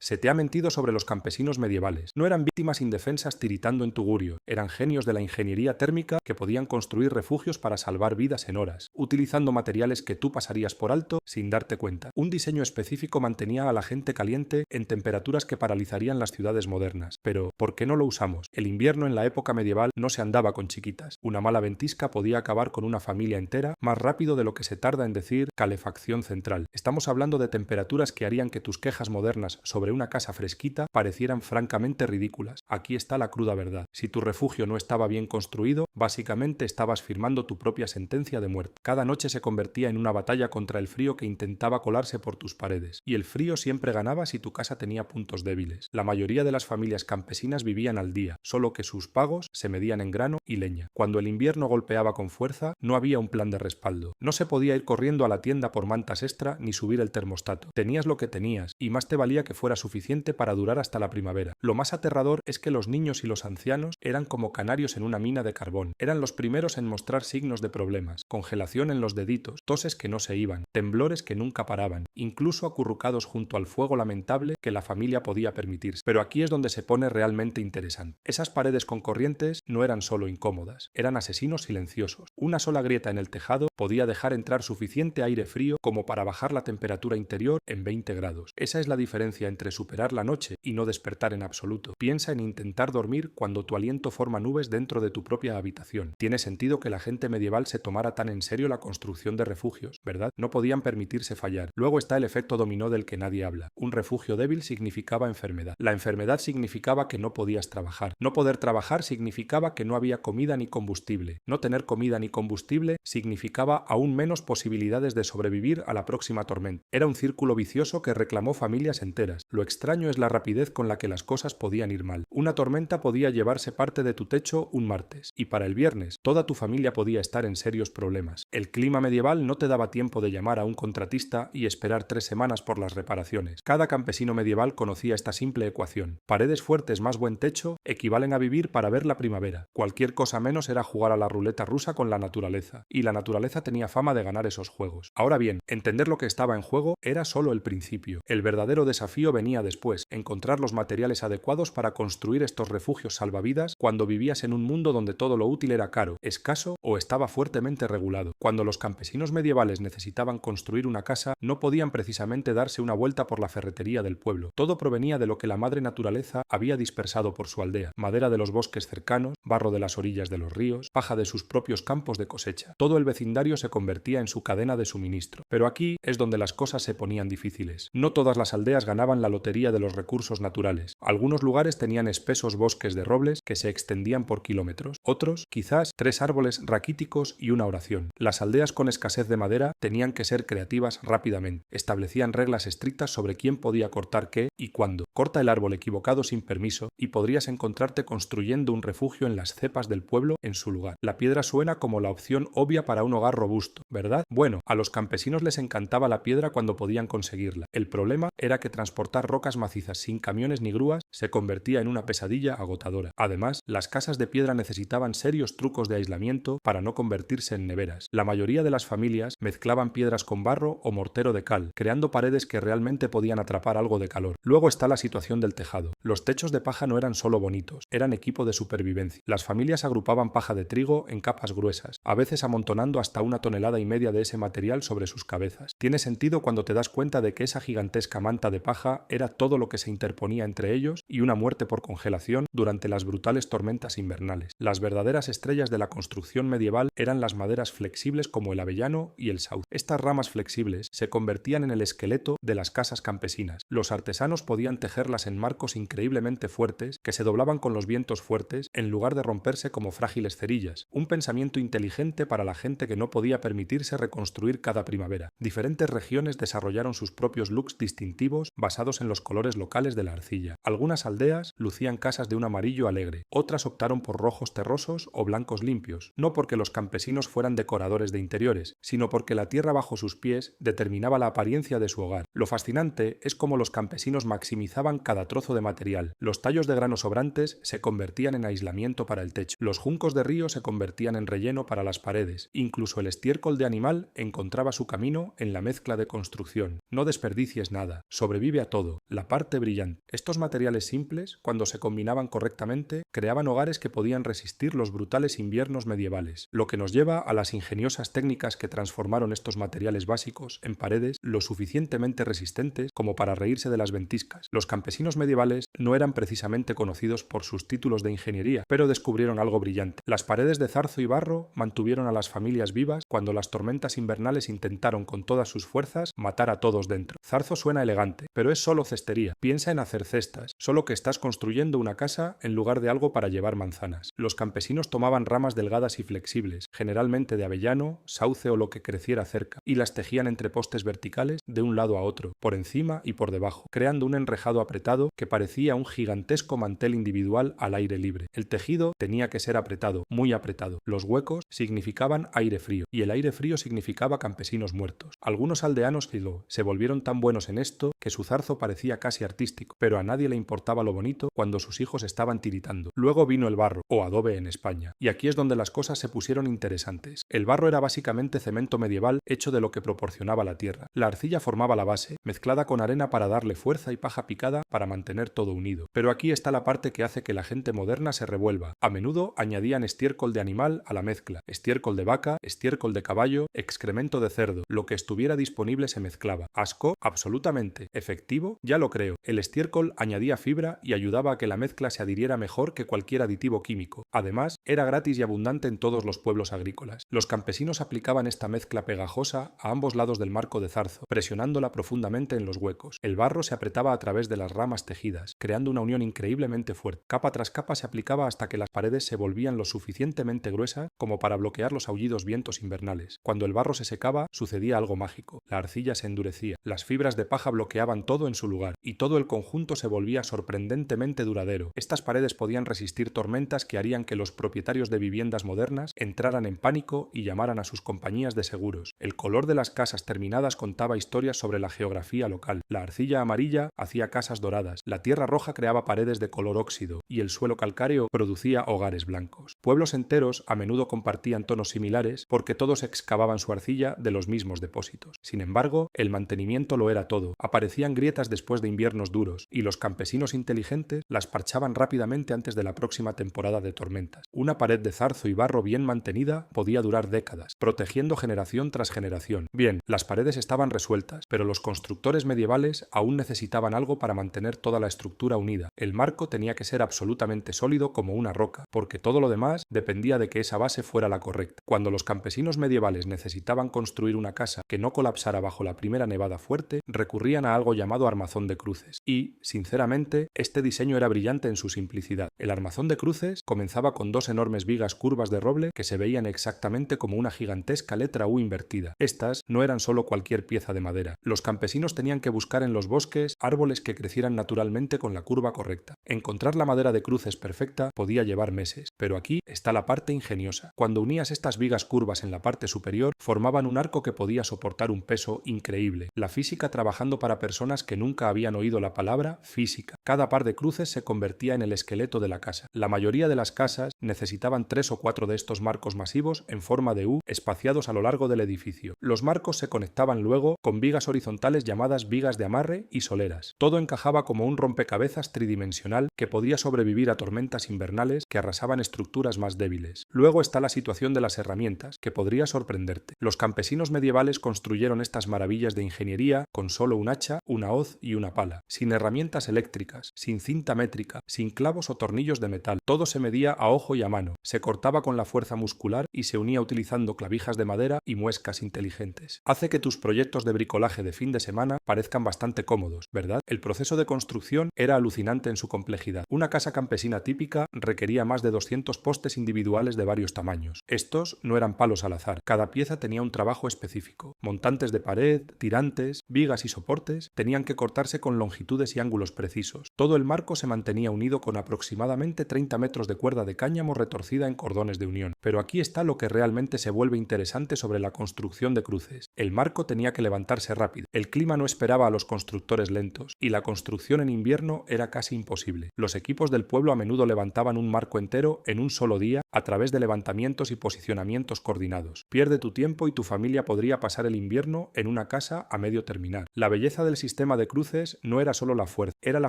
Se te ha mentido sobre los campesinos medievales. No eran víctimas indefensas tiritando en tugurio, eran genios de la ingeniería térmica que podían construir refugios para salvar vidas en horas, utilizando materiales que tú pasarías por alto sin darte cuenta. Un diseño específico mantenía a la gente caliente en temperaturas que paralizarían las ciudades modernas. Pero, ¿por qué no lo usamos? El invierno en la época medieval no se andaba con chiquitas. Una mala ventisca podía acabar con una familia entera más rápido de lo que se tarda en decir calefacción central. Estamos hablando de temperaturas que harían que tus quejas modernas sobre una casa fresquita parecieran francamente ridículas. Aquí está la cruda verdad. Si tu refugio no estaba bien construido, básicamente estabas firmando tu propia sentencia de muerte. Cada noche se convertía en una batalla contra el frío que intentaba colarse por tus paredes. Y el frío siempre ganaba si tu casa tenía puntos débiles. La mayoría de las familias campesinas vivían al día, solo que sus pagos se medían en grano y leña. Cuando el invierno golpeaba con fuerza, no había un plan de respaldo. No se podía ir corriendo a la tienda por mantas extra ni subir el termostato. Tenías lo que tenías, y más te valía que fuera suficiente para durar hasta la primavera. Lo más aterrador es que los niños y los ancianos eran como canarios en una mina de carbón. Eran los primeros en mostrar signos de problemas, congelación en los deditos, toses que no se iban, temblores que nunca paraban, incluso acurrucados junto al fuego lamentable que la familia podía permitirse. Pero aquí es donde se pone realmente interesante. Esas paredes con corrientes no eran solo incómodas, eran asesinos silenciosos. Una sola grieta en el tejado podía dejar entrar suficiente aire frío como para bajar la temperatura interior en 20 grados. Esa es la diferencia entre superar la noche y no despertar en absoluto. Piensa en intentar dormir cuando tu aliento forma nubes dentro de tu propia habitación. Tiene sentido que la gente medieval se tomara tan en serio la construcción de refugios, ¿verdad? No podían permitirse fallar. Luego está el efecto dominó del que nadie habla. Un refugio débil significaba enfermedad. La enfermedad significaba que no podías trabajar. No poder trabajar significaba que no había comida ni combustible. No tener comida ni combustible significaba aún menos posibilidades de sobrevivir a la próxima tormenta. Era un círculo vicioso que reclamó familias enteras. Lo extraño es la rapidez con la que las cosas podían ir mal. Una tormenta podía llevarse parte de tu techo un martes, y para el viernes toda tu familia podía estar en serios problemas. El clima medieval no te daba tiempo de llamar a un contratista y esperar 3 semanas por las reparaciones. Cada campesino medieval conocía esta simple ecuación. Paredes fuertes más buen techo equivalen a vivir para ver la primavera. Cualquier cosa menos era jugar a la ruleta rusa con la naturaleza, y la naturaleza tenía fama de ganar esos juegos. Ahora bien, entender lo que estaba en juego era solo el principio. El verdadero desafío venía después, encontrar los materiales adecuados para construir estos refugios salvavidas cuando vivías en un mundo donde todo lo útil era caro, escaso o estaba fuertemente regulado. Cuando los campesinos medievales necesitaban construir una casa, no podían precisamente darse una vuelta por la ferretería del pueblo. Todo provenía de lo que la madre naturaleza había dispersado por su aldea: madera de los bosques cercanos, barro de las orillas de los ríos, paja de sus propios campos de cosecha. Todo el vecindario se convertía en su cadena de suministro. Pero aquí es donde las cosas se ponían difíciles. No todas las aldeas ganaban la lotería de los recursos naturales. Algunos lugares tenían espesos bosques de robles que se extendían por kilómetros. Otros, quizás, 3 árboles raquíticos y una oración. Las aldeas con escasez de madera tenían que ser creativas rápidamente. Establecían reglas estrictas sobre quién podía cortar qué y cuándo. Corta el árbol equivocado sin permiso y podrías encontrarte construyendo un refugio en las cepas del pueblo en su lugar. La piedra suena como la opción obvia para un hogar robusto, ¿verdad? Bueno, a los campesinos les encantaba la piedra cuando podían conseguirla. El problema era que transportar rocas macizas sin camiones ni grúas se convertía en una pesadilla agotadora. Además, las casas de piedra necesitaban serios trucos de aislamiento para no convertirse en neveras. La mayoría de las familias mezclaban piedras con barro o mortero de cal, creando paredes que realmente podían atrapar algo de calor. Luego está la situación del tejado. Los techos de paja no eran solo bonitos, eran equipo de supervivencia. Las familias agrupaban paja de trigo en capas gruesas, a veces amontonando hasta 1,5 toneladas de ese material sobre sus cabezas. Tiene sentido cuando te das cuenta de que esa gigantesca manta de paja era todo lo que se interponía entre ellos y una muerte por congelación durante las brutales tormentas invernales. Las verdaderas estrellas de la construcción medieval eran las maderas flexibles como el avellano y el sauce. Estas ramas flexibles se convertían en el esqueleto de las casas campesinas. Los artesanos podían tejerlas en marcos increíblemente fuertes que se doblaban con los vientos fuertes en lugar de romperse como frágiles cerillas. Un pensamiento inteligente para la gente que no podía permitirse reconstruir cada primavera. Diferentes regiones desarrollaron sus propios looks distintivos basados en los colores locales de la arcilla. Algunas aldeas lucían casas de un amarillo alegre, otras optaron por rojos terrosos o blancos limpios, no porque los campesinos fueran decoradores de interiores, sino porque la tierra bajo sus pies determinaba la apariencia de su hogar. Lo fascinante es cómo los campesinos maximizaban cada trozo de material. Los tallos de grano sobrantes se convertían en aislamiento para el techo, los juncos de río se convertían en relleno para las paredes, incluso el estiércol de animal encontraba su camino en la mezcla de construcción. No desperdicies nada, sobrevive a todo. todo, la parte brillante. Estos materiales simples, cuando se combinaban correctamente, creaban hogares que podían resistir los brutales inviernos medievales, lo que nos lleva a las ingeniosas técnicas que transformaron estos materiales básicos en paredes lo suficientemente resistentes como para reírse de las ventiscas. Los campesinos medievales no eran precisamente conocidos por sus títulos de ingeniería, pero descubrieron algo brillante. Las paredes de zarzo y barro mantuvieron a las familias vivas cuando las tormentas invernales intentaron con todas sus fuerzas matar a todos dentro. Zarzo suena elegante, pero es solo cestería. Piensa en hacer cestas, solo que estás construyendo una casa en lugar de algo para llevar manzanas. Los campesinos tomaban ramas delgadas y flexibles, generalmente de avellano, sauce o lo que creciera cerca, y las tejían entre postes verticales de un lado a otro, por encima y por debajo, creando un enrejado apretado que parecía un gigantesco mantel individual al aire libre. El tejido tenía que ser apretado, muy apretado. Los huecos significaban aire frío, y el aire frío significaba campesinos muertos. Algunos aldeanos se volvieron tan buenos en esto que su zarzo parecía casi artístico, pero a nadie le importaba lo bonito cuando sus hijos estaban tiritando. Luego vino el barro, o adobe en España, y aquí es donde las cosas se pusieron interesantes. El barro era básicamente cemento medieval hecho de lo que proporcionaba la tierra. La arcilla formaba la base, mezclada con arena para darle fuerza y paja picada para mantener todo unido. Pero aquí está la parte que hace que la gente moderna se revuelva. A menudo añadían estiércol de animal a la mezcla, estiércol de vaca, estiércol de caballo, excremento de cerdo, lo que estuviera disponible se mezclaba. ¿Asco? Absolutamente. ¿Efectivo? Ya lo creo. El estiércol añadía fibra y ayudaba a que la mezcla se adhiriera mejor que cualquier aditivo químico. Además, era gratis y abundante en todos los pueblos agrícolas. Los campesinos aplicaban esta mezcla pegajosa a ambos lados del marco de zarzo, presionándola profundamente en los huecos. El barro se apretaba a través de las ramas tejidas, creando una unión increíblemente fuerte. Capa tras capa se aplicaba hasta que las paredes se volvían lo suficientemente gruesas como para bloquear los aullidos vientos invernales. Cuando el barro se secaba, sucedía algo mágico. La arcilla se endurecía, las fibras de paja bloqueaban todo en su lugar, y todo el conjunto se volvía sorprendentemente duradero. Estas paredes podían resistir tormentas que harían que los propietarios de viviendas modernas entraran en pánico y llamaran a sus compañías de seguros. El color de las casas terminadas contaba historias sobre la geografía local. La arcilla amarilla hacía casas doradas, la tierra roja creaba paredes de color óxido, y el suelo calcáreo producía hogares blancos. Pueblos enteros a menudo compartían tonos similares porque todos excavaban su arcilla de los mismos depósitos. Sin embargo, el mantenimiento lo era todo. Aparecían grietas después de inviernos duros, y los campesinos inteligentes las parchaban rápidamente antes de la próxima temporada de tormentas. Una pared de zarzo y barro bien mantenida podía durar décadas, protegiendo generación tras generación. Bien, las paredes estaban resueltas, pero los constructores medievales aún necesitaban algo para mantener toda la estructura unida. El marco tenía que ser absolutamente sólido como una roca, porque todo lo demás dependía de que esa base fuera la correcta. Cuando los campesinos medievales necesitaban construir una casa que no colapsara bajo la primera nevada fuerte, recurrían a algo llamado armazón de cruces. Y, sinceramente, este diseño era brillante en su simplicidad. El armazón de cruces comenzaba con dos enormes vigas curvas de roble que se veían exactamente como una gigantesca letra U invertida. Estas no eran solo cualquier pieza de madera. Los campesinos tenían que buscar en los bosques árboles que crecieran naturalmente con la curva correcta. Encontrar la madera de cruces perfecta podía llevar meses, pero aquí está la parte ingeniosa. Cuando unías estas vigas curvas en la parte superior, formaban un arco que podía soportar un peso increíble. La física trabajando para personas que nunca habían oído la palabra física. Cada par de cruces se convertía en el esqueleto de la casa. La mayoría de las casas necesitaban 3 o 4 de estos marcos masivos en forma de U espaciados a lo largo del edificio. Los marcos se conectaban luego con vigas horizontales llamadas vigas de amarre y soleras. Todo encajaba como un rompecabezas tridimensional que podía sobrevivir a tormentas invernales que arrasaban estructuras más débiles. Luego está la situación de las herramientas, que podría sorprenderte. Los campesinos medievales construyeron estas maravillas de ingeniería con solo un hacha, una hoz y una pala, sin herramientas eléctricas, sin cinta métrica, sin clavos o tornillos de metal. Todo se medía a ojo y a mano, se cortaba con la fuerza muscular y se unía utilizando clavijas de madera y muescas inteligentes. Hace que tus proyectos de bricolaje de fin de semana parezcan bastante cómodos, ¿verdad? El proceso de construcción era alucinante en su complejidad. Una casa campesina típica requería más de 200 postes individuales de varios tamaños. Estos no eran palos al azar, cada pieza tenía un trabajo específico. Montantes de pared, tirantes, vigas y soportes tenían que cortarse con longitudes y ángulos precisos. Todo el marco se mantenía unido con aproximadamente 30 metros de cuerda de cáñamo retorcida en cordones de unión. Pero aquí está lo que realmente se vuelve interesante sobre la construcción de cruces. El marco tenía que levantarse rápido. El clima no esperaba a los constructores lentos, y la construcción en invierno era casi imposible. Los equipos del pueblo a menudo levantaban un marco entero en un solo día a través de levantamientos y posicionamientos coordinados. Pierde tu tiempo y tu familia podría pasar el invierno en una casa a medio terminar. La belleza del sistema de cruces cruces no era solo la fuerza, era la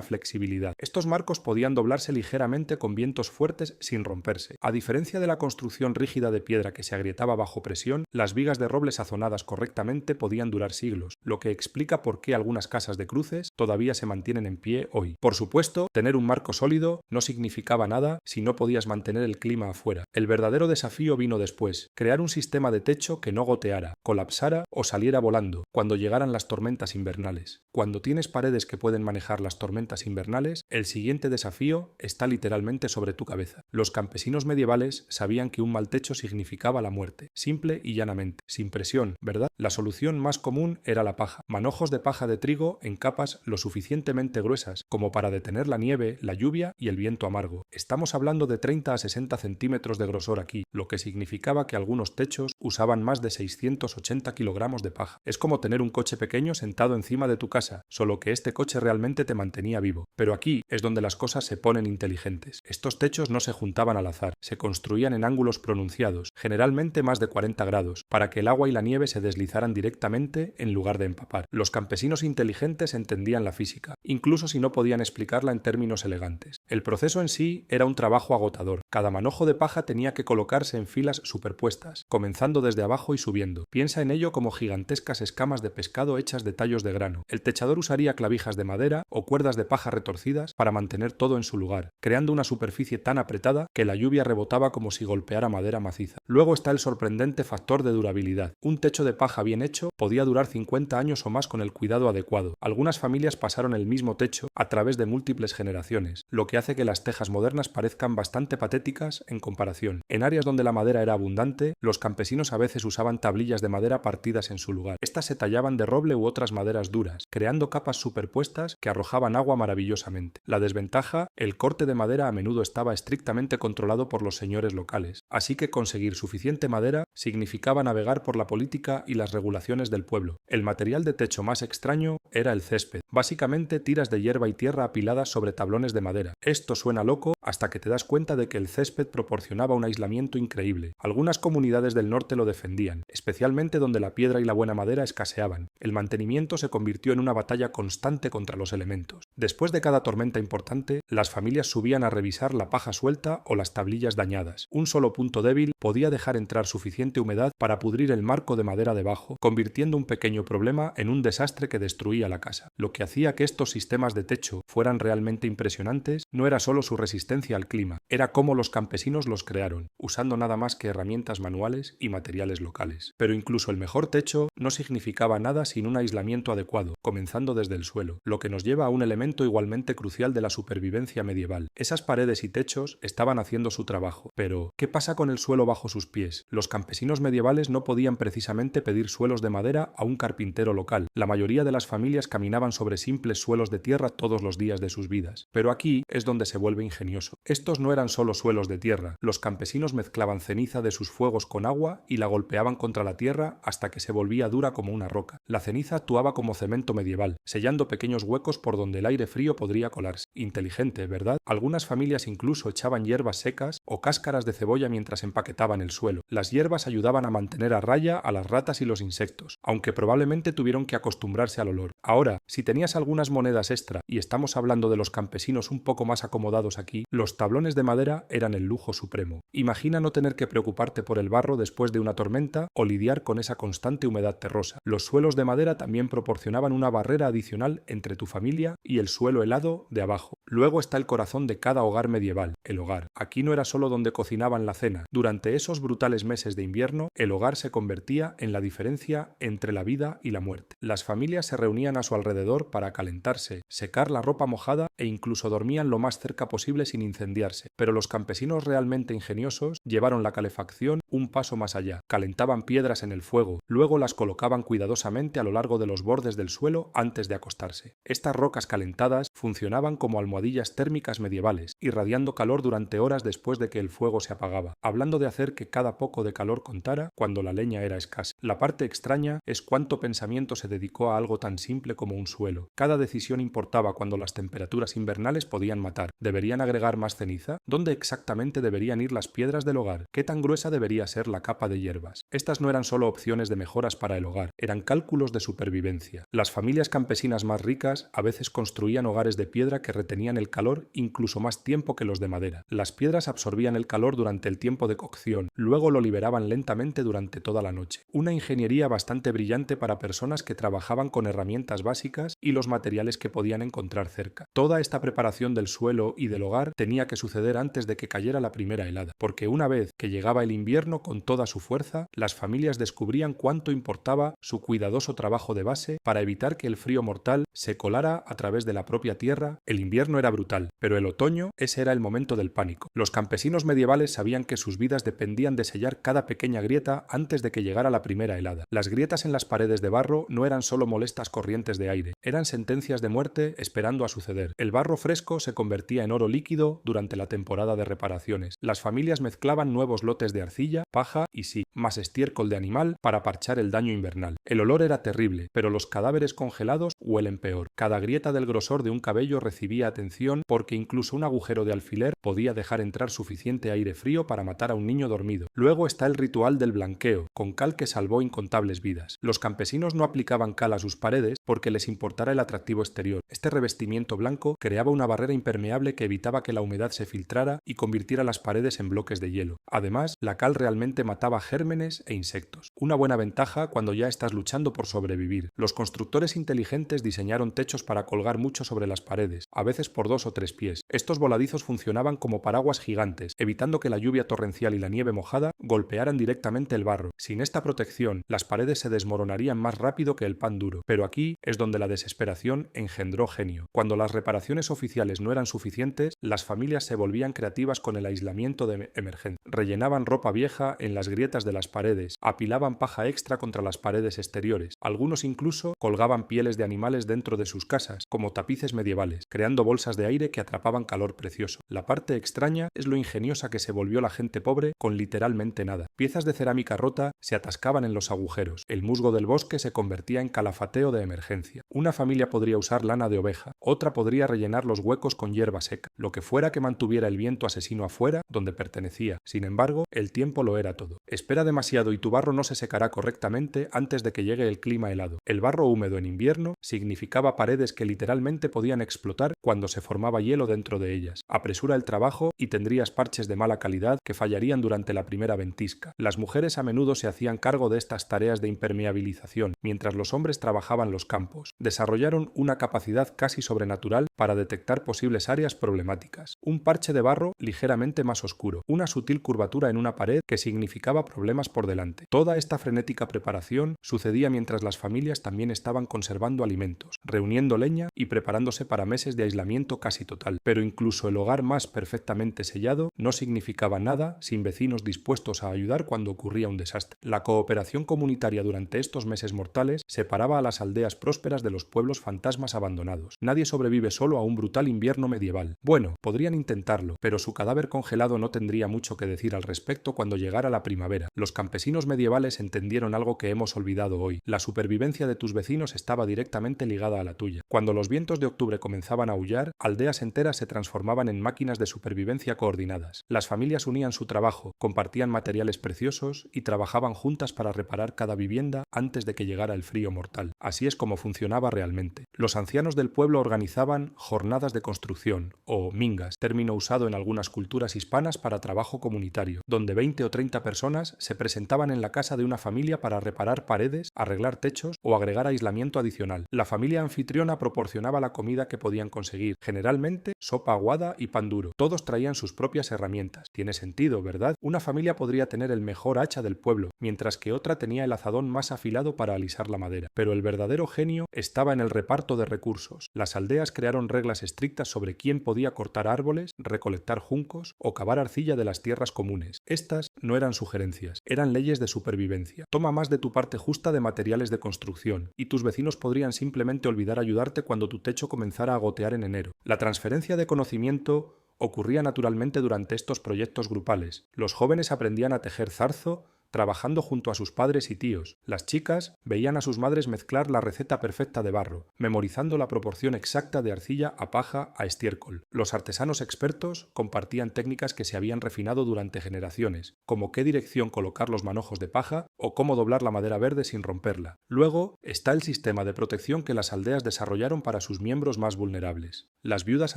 flexibilidad. Estos marcos podían doblarse ligeramente con vientos fuertes sin romperse. A diferencia de la construcción rígida de piedra que se agrietaba bajo presión, las vigas de roble sazonadas correctamente podían durar siglos, lo que explica por qué algunas casas de cruces todavía se mantienen en pie hoy. Por supuesto, tener un marco sólido no significaba nada si no podías mantener el clima afuera. El verdadero desafío vino después: crear un sistema de techo que no goteara, colapsara o saliera volando cuando llegaran las tormentas invernales. Cuando tienes paredes que pueden manejar las tormentas invernales, el siguiente desafío está literalmente sobre tu cabeza. Los campesinos medievales sabían que un mal techo significaba la muerte, simple y llanamente, sin presión, ¿verdad? La solución más común era la paja, manojos de paja de trigo en capas lo suficientemente gruesas como para detener la nieve, la lluvia y el viento amargo. Estamos hablando de 30 a 60 centímetros de grosor aquí, lo que significaba que algunos techos usaban más de 680 kilogramos de paja. Es como tener un coche pequeño sentado encima de tu casa, solo que este coche realmente te mantenía vivo. Pero aquí es donde las cosas se ponen inteligentes. Estos techos no se juntaban al azar, se construían en ángulos pronunciados, generalmente más de 40 grados, para que el agua y la nieve se deslizaran directamente en lugar de empapar. Los campesinos inteligentes entendían la física, incluso si no podían explicarla en términos elegantes. El proceso en sí era un trabajo agotador. Cada manojo de paja tenía que colocarse en filas superpuestas, comenzando desde abajo y subiendo. Piensa en ello como gigantescas escamas de pescado hechas de tallos de grano. El techador usaría clavijas de madera o cuerdas de paja retorcidas para mantener todo en su lugar, creando una superficie tan apretada que la lluvia rebotaba como si golpeara madera maciza. Luego está el sorprendente factor de durabilidad. Un techo de paja bien hecho podía durar 50 años o más con el cuidado adecuado. Algunas familias pasaron el mismo techo a través de múltiples generaciones, lo que hace que las tejas modernas parezcan bastante patéticas en comparación. En áreas donde la madera era abundante, los campesinos a veces usaban tablillas de madera partidas en su lugar. Estas se tallaban de roble u otras maderas duras, creando capas superpuestas que arrojaban agua maravillosamente. La desventaja: el corte de madera a menudo estaba estrictamente controlado por los señores locales, así que conseguir suficiente madera significaba navegar por la política y las regulaciones del pueblo. El material de techo más extraño era el césped, básicamente tiras de hierba y tierra apiladas sobre tablones de madera. Esto suena loco hasta que te das cuenta de que el césped proporcionaba un aislamiento increíble. Algunas comunidades del norte lo defendían, especialmente donde la piedra y la buena madera escaseaban. El mantenimiento se convirtió en una batalla constante contra los elementos. Después de cada tormenta importante, las familias subían a revisar la paja suelta o las tablillas dañadas. Un solo punto débil podía dejar entrar suficiente humedad para pudrir el marco de madera debajo, convirtiendo un pequeño problema en un desastre que destruía la casa. Lo que hacía que estos sistemas de techo fueran realmente impresionantes no era solo su resistencia al clima, era cómo los campesinos los crearon, usando nada más que herramientas manuales y materiales locales. Pero incluso el mejor techo no significaba nada sin un aislamiento adecuado, comenzando desde el suelo, lo que nos lleva a un elemento igualmente crucial de la supervivencia medieval. Esas paredes y techos estaban haciendo su trabajo, pero ¿qué pasa con el suelo bajo sus pies? Los campesinos medievales no podían precisamente pedir suelos de madera a un carpintero local. La mayoría de las familias caminaban sobre simples suelos de tierra todos los días de sus vidas. Pero aquí es donde se vuelve ingenioso. Estos no eran solo suelos de tierra. Los campesinos mezclaban ceniza de sus fuegos con agua y la golpeaban contra la tierra hasta que se volvía dura como una roca. La ceniza actuaba como cemento medieval, sellando pequeños huecos por donde el aire frío podría colarse. Inteligente, ¿verdad? Algunas familias incluso echaban hierbas secas o cáscaras de cebolla mientras empaquetaban el suelo. Las hierbas ayudaban a mantener a raya a las ratas y los insectos, aunque probablemente tuvieron que acostumbrarse al olor. Ahora, si tenías algunas monedas extra, y estamos hablando de los campesinos un poco más acomodados aquí, los tablones de madera eran el lujo supremo. Imagina no tener que preocuparte por el barro después de una tormenta o lidiar con esa constante humedad terrosa. Los suelos de madera también proporcionaban una barrera adicional entre tu familia y el suelo helado de abajo. Luego está el corazón de cada hogar medieval, el hogar. Aquí no era solo donde cocinaban la cena. Durante esos brutales meses de invierno, el hogar se convertía en la diferencia entre la vida y la muerte. Las familias se reunían a su alrededor para calentarse, secar la ropa mojada e incluso dormían lo más cerca posible sin incendiarse. Pero los campesinos realmente ingeniosos llevaron la calefacción un paso más allá. Calentaban piedras en el fuego, luego las colocaban cuidadosamente a lo largo de los bordes del suelo antes de acostarse. Estas rocas calentadas funcionaban como almohadillas térmicas medievales, irradiando calor durante horas después de que el fuego se apagaba. Hablando de hacer que cada poco de calor contara cuando la leña era escasa. La parte extraña es cuánto pensamiento se dedicó a algo tan simple como un suelo. Cada decisión importaba cuando las temperaturas invernales podían matar. ¿Deberían agregar más ceniza? ¿Dónde exactamente deberían ir las piedras del hogar? ¿Qué tan gruesa debería ser la capa de hierbas? Estas no eran solo opciones de mejoras para el hogar, eran cálculos de supervivencia. Las familias campesinas campesinas más ricas a veces construían hogares de piedra que retenían el calor incluso más tiempo que los de madera. Las piedras absorbían el calor durante el tiempo de cocción, luego lo liberaban lentamente durante toda la noche. Una ingeniería bastante brillante para personas que trabajaban con herramientas básicas y los materiales que podían encontrar cerca. Toda esta preparación del suelo y del hogar tenía que suceder antes de que cayera la primera helada, porque una vez que llegaba el invierno con toda su fuerza, las familias descubrían cuánto importaba su cuidadoso trabajo de base para evitar que el frío mortal se colara a través de la propia tierra. El invierno era brutal, pero el otoño, ese era el momento del pánico. Los campesinos medievales sabían que sus vidas dependían de sellar cada pequeña grieta antes de que llegara la primera helada. Las grietas en las paredes de barro no eran solo molestas corrientes de aire, eran sentencias de muerte esperando a suceder. El barro fresco se convertía en oro líquido durante la temporada de reparaciones. Las familias mezclaban nuevos lotes de arcilla, paja y sí, más estiércol de animal para parchar el daño invernal. El olor era terrible, pero los cadáveres congelados huelen peor. Cada grieta del grosor de un cabello recibía atención porque incluso un agujero de alfiler podía dejar entrar suficiente aire frío para matar a un niño dormido. Luego está el ritual del blanqueo, con cal que salvó incontables vidas. Los campesinos no aplicaban cal a sus paredes porque les importara el atractivo exterior. Este revestimiento blanco creaba una barrera impermeable que evitaba que la humedad se filtrara y convirtiera las paredes en bloques de hielo. Además, la cal realmente mataba gérmenes e insectos. Una buena ventaja cuando ya estás luchando por sobrevivir. Los constructores inteligentes diseñaron techos para colgar mucho sobre las paredes, a veces por 2 o 3 pies. Estos voladizos funcionaban como paraguas gigantes, evitando que la lluvia torrencial y la nieve mojada golpearan directamente el barro. Sin esta protección, las paredes se desmoronarían más rápido que el pan duro. Pero aquí es donde la desesperación engendró genio. Cuando las reparaciones oficiales no eran suficientes, las familias se volvían creativas con el aislamiento de emergencia. Rellenaban ropa vieja en las grietas de las paredes, apilaban paja extra contra las paredes exteriores. Algunos incluso colgaban pieles de animales dentro de sus casas, como tapices medievales, creando bolsas de aire que atrapaban calor precioso. La parte extraña es lo ingeniosa que se volvió la gente pobre con literalmente nada. Piezas de cerámica rota se atascaban en los agujeros. El musgo del bosque se convertía en calafateo de emergencia. Una familia podría usar lana de oveja, otra podría rellenar los huecos con hierba seca, lo que fuera que mantuviera el viento asesino afuera, donde pertenecía. Sin embargo, el tiempo lo era todo. Espera demasiado y tu barro no se secará correctamente antes de que llegue el clima helado. El barro húmedo en invierno significaba paredes que literalmente podían explotar cuando se formaba hielo dentro de ellas. Apresura el trabajo y tendrías parches de mala calidad que fallarían durante la primera ventisca. Las mujeres a menudo se hacían cargo de estas tareas de impermeabilización, mientras los hombres trabajaban los campos. Desarrollaron una capacidad casi sobrenatural para detectar posibles áreas problemáticas. Un parche de barro ligeramente más oscuro, una sutil curvatura en una pared que significaba problemas por delante. Toda esta frenética preparación sucedía mientras las familias también estaban conservando alimentos, reuniendo leña y preparándose para meses de aislamiento casi total. Pero incluso el hogar más perfectamente sellado no significaba nada sin vecinos dispuestos a ayudar cuando ocurría un desastre. La cooperación comunitaria durante estos meses mortales separaba a las aldeas prósperas de los pueblos fantasmas abandonados. Nadie sobrevive solo a un brutal invierno medieval. Bueno, podrían intentarlo, pero su cadáver congelado no tendría mucho que decir al respecto cuando llegara la primavera. Los campesinos medievales entendieron algo que hemos olvidado hoy. La supervivencia de tus vecinos estaba directamente ligada a la tuya. Cuando los vientos de octubre comenzaban a aullar, aldeas enteras se transformaban en máquinas de supervivencia coordinadas. Las familias unían su trabajo, compartían materiales preciosos y trabajaban juntas para reparar cada vivienda antes de que llegara el frío mortal. Así es como funcionaba realmente. Los ancianos del pueblo organizaban jornadas de construcción, o mingas, término usado en algunas culturas hispanas para trabajo comunitario, donde 20 o 30 personas se presentaban en la casa de una familia para reparar paredes, arreglar techos o agregar aislamiento adicional. La familia anfitriona proporcionaba la comida que podían conseguir, generalmente sopa aguada y pan duro. Todos traían sus propias herramientas. Tiene sentido, ¿verdad? Una familia podría tener el mejor hacha del pueblo, mientras que otra tenía el azadón más afilado para alisar la madera. Pero el verdadero genio estaba en el reparto de recursos. Las aldeas crearon reglas estrictas sobre quién podía cortar árboles, recolectar juncos o cavar arcilla de las tierras comunes. Estas no eran sugerencias, eran leyes de supervivencia. Toma más de tu parte justa de materiales de construcción, y tus vecinos podrían simplemente olvidar ayudarte cuando tu techo comenzara a gotear en enero. La transferencia de conocimiento ocurría naturalmente durante estos proyectos grupales. Los jóvenes aprendían a tejer zarzo, trabajando junto a sus padres y tíos. Las chicas veían a sus madres mezclar la receta perfecta de barro, memorizando la proporción exacta de arcilla a paja a estiércol. Los artesanos expertos compartían técnicas que se habían refinado durante generaciones, como qué dirección colocar los manojos de paja o cómo doblar la madera verde sin romperla. Luego está el sistema de protección que las aldeas desarrollaron para sus miembros más vulnerables. Las viudas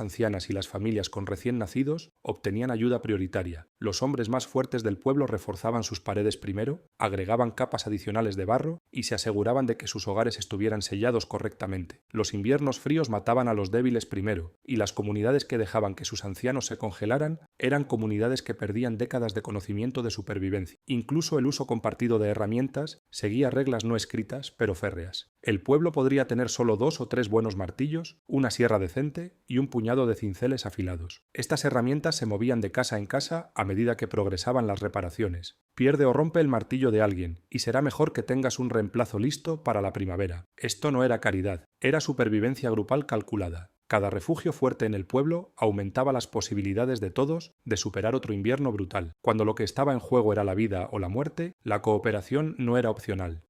ancianas y las familias con recién nacidos obtenían ayuda prioritaria. Los hombres más fuertes del pueblo reforzaban sus paredes primero, agregaban capas adicionales de barro y se aseguraban de que sus hogares estuvieran sellados correctamente. Los inviernos fríos mataban a los débiles primero, y las comunidades que dejaban que sus ancianos se congelaran eran comunidades que perdían décadas de conocimiento de supervivencia. Incluso el uso compartido de herramientas seguía reglas no escritas, pero férreas. El pueblo podría tener solo 2 o 3 buenos martillos, una sierra decente y un puñado de cinceles afilados. Estas herramientas se movían de casa en casa a medida que progresaban las reparaciones. Pierde o rompe el martillo de alguien, y será mejor que tengas un reemplazo listo para la primavera. Esto no era caridad, era supervivencia grupal calculada. Cada refugio fuerte en el pueblo aumentaba las posibilidades de todos de superar otro invierno brutal. Cuando lo que estaba en juego era la vida o la muerte, la cooperación no era opcional.